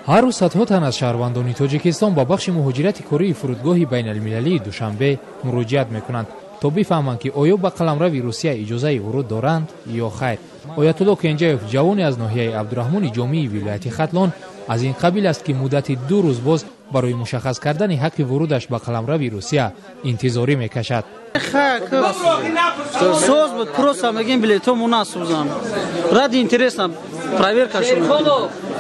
هر روز صدها تن از شهروندان تاجیکستان با بخش مهاجرت کاری فرودگاه بین المللی دوشنبه مراجعت میکنند تا بفهمند که آیا به قلمرو روسیه اجازه ورود دارند یا خیر. آیت الله کنجایف جوانی از ناحیه عبدالرحمن جامی ولایت ختلان از این قبیل است که مدت 2 روز باز برای مشخص کردن حق ورودش به قلمرو روسیه انتظاری میکشد. سوز بود پروسا میگیم بلیتو مناسبم رد اینترسم پرایور کشون.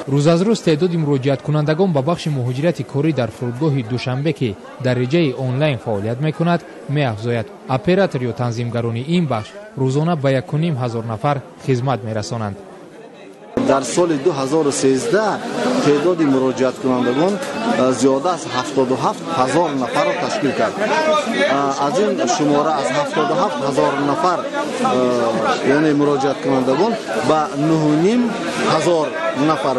روز از روز تعداد مراجعت کنندگان به بخش مهاجرت کاری در فرودگاه دوشنبه که در رژه آنلاین فعالیت میکند میافزاید. اپراتور یا تنظیمگران این بخش روزانه به 1,500 نفر خدمت میرسانند. در سال 2013 تعداد مراجعت کنندگان زیاده از 77,000 نفر را تشکیل کرد. از این شماره از 77,000 نفر یعنی مراجعت کنندگان به 9,500 نفر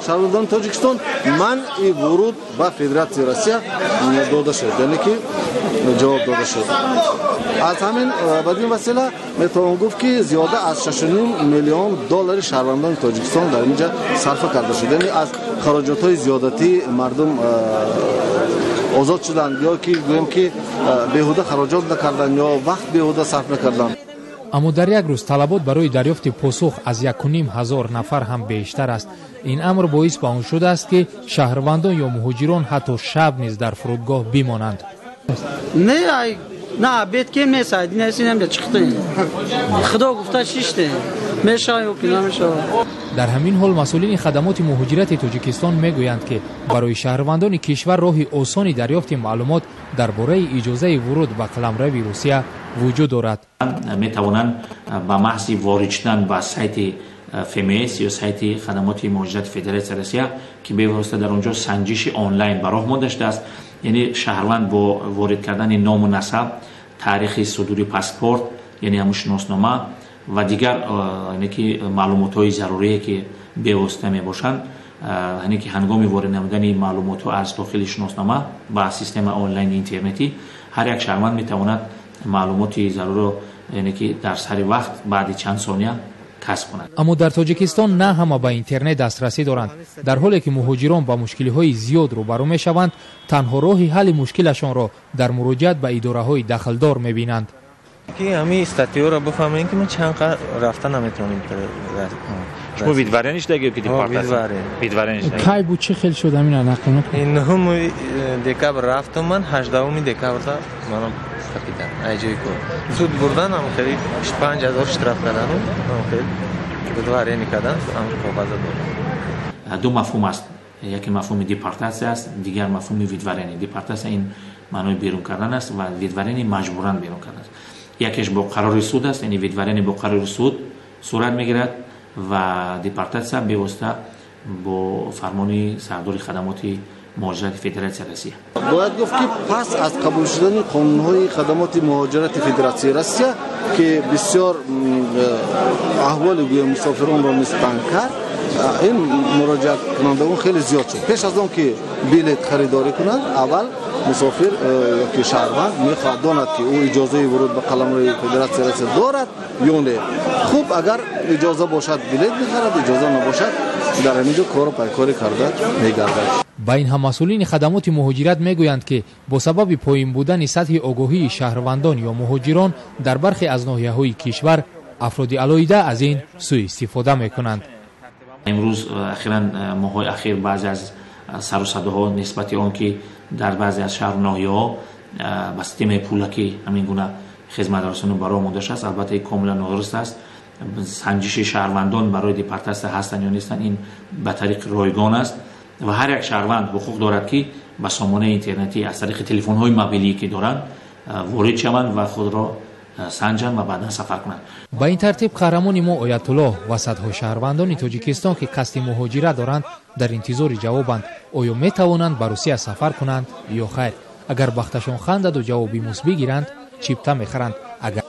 شهروندان تاجیکستان منع ورود به فدراسیون روسیه داده شد، یعنی که جواب داده شد. از همین بدین وسیله میتوان گفت که زیاده از 6.5 میلیون دلار شهروندان تاجیکستان در اینجا صرف کرده شد، یعنی از خراجات های زیادتی مردم آزاد شدند یا که گویم که بیهوده خراجات نکردند یا وقت بیهوده صرف نکردند. اما در یک روز طلبات برای دریافت پاسخ از 1,500 نفر هم بیشتر است. این امر باعث به آن شده است که شهروندان یا مهاجران حتی شب نیز در فرودگاه بمانند. نه بیت که میساید نمیشه چخته خدا گفته چیشته میشه و نمیشه. در همین حال مسئولین خدمات مهاجرت تاجیکستان میگویند که برای شهروندان کشور راه آسانی دریافت معلومات درباره اجازه ورود به قلمرو روسیه وجود دارد. میتوانند با محض وارد شدن به سایت FMS یا سایت خدمات مهاجرت فدراسیون روسیه که به واسطه در اونجا سنجش آنلاین براه مانده است، یعنی شهروند با وارد کردن نام و نسب، تاریخ صدور پاسپورت یعنی همون شناسنامه و دیگر یعنی که معلومات های ضروری که به واسطه می باشند، یعنی که هنگام وارد نمودن معلومات ها از داخل شناسنامه با سیستم آنلاین اینترنتی هر یک شهروند می تواند معلومات ضرور یعنی که در سر وقت بعد چند ثانیه کسب کنند. اما در تاجیکستان نه همه به اینترنت دسترسی دارند. در حالی که مهاجران با مشکل‌های زیاد روبرو می‌شوند، تنها راه حل مشکلشان را در مراجعت به اداره‌های دخلدار می‌بینند. که همین استاتیو را بفهمین که من چند رفتن نمیتونم. شما ویدوارنش دیگه که دیپارتمنت ویدوارنش کی بود چه خیلی شد همین نکنه. این هم دکبر رفتم من 18 دکبر تا منم فهمیدم ایجای کو سود بردن هم خیلی 5000 اشتراک کردن هم خیلی ویدوارنی کردن هم بازار داد. دو مفهوم است، یکی مفهوم دیپارتاسیون است، دیگر مفهوم ویدوارنی. دیپارتاسیون این معنای بیرون کردن است و ویدوارنی مجبوراً بیرون کردن است. یکیش با قرار سود است، یعنی ویدوارنی با قرار سود صورت میگیرد و دیپارتاسیون به واسطه با فرمان سردار خدمات مهاجرت فدراسیون روسیه. باید گفت که پس از قبول شدن قانون‌های خدمات مهاجرت فدراسیون روسیه که بسیار احوال گویا مسافران را مستنگ کرد، این مراجعت کنندگان خیلی زیاد شد. پیش از آن که بلیط خریداری کنند، اول مسافر یا که شهروند میخواهد داند که او اجازه ورود به قلمرو فدراسیون روسیه دارد یا نه. خوب اگر اجازه باشد بلیط بخرد، اجازه نباشد در همینجا کار و پیکاری کرده میگردد. با این هم مسئولین خدمات مهاجرت میگویند که با سبب پایین بودن سطح آگاهی شهروندان یا مهاجران در برخی از ناحیه‌های کشور، افراد علایده از این سوء استفاده میکنند. امروز اخیراً ماهای اخیر بعضی از سر و صداها نسبت آن که در بعضی از شهر ناحیه‌ها با سیستم پولکی همین گونه خدمت رسانی برای مونده است. البته کاملا نادرست است. سنجش شهروندان برای دیپارتمنت هستند یا نیستند این به طریق رایگان است و هر یک شهروند حقوق دارد که با سامانه اینترنتی از طریق تلفن‌های موبیلی که دارند وارد شوند و خود را سنجان و بعدا سفر کنند. با این ترتیب قهرمان ما آیت الله و صدها شهروندان تاجیکستان که قصد مهاجرت دارند در انتظار جوابند آیا می توانند به روسیه سفر کنند یا خیر. اگر بختشان خندد و جوابی مثبت گیرند چیپتا میخرند، اگر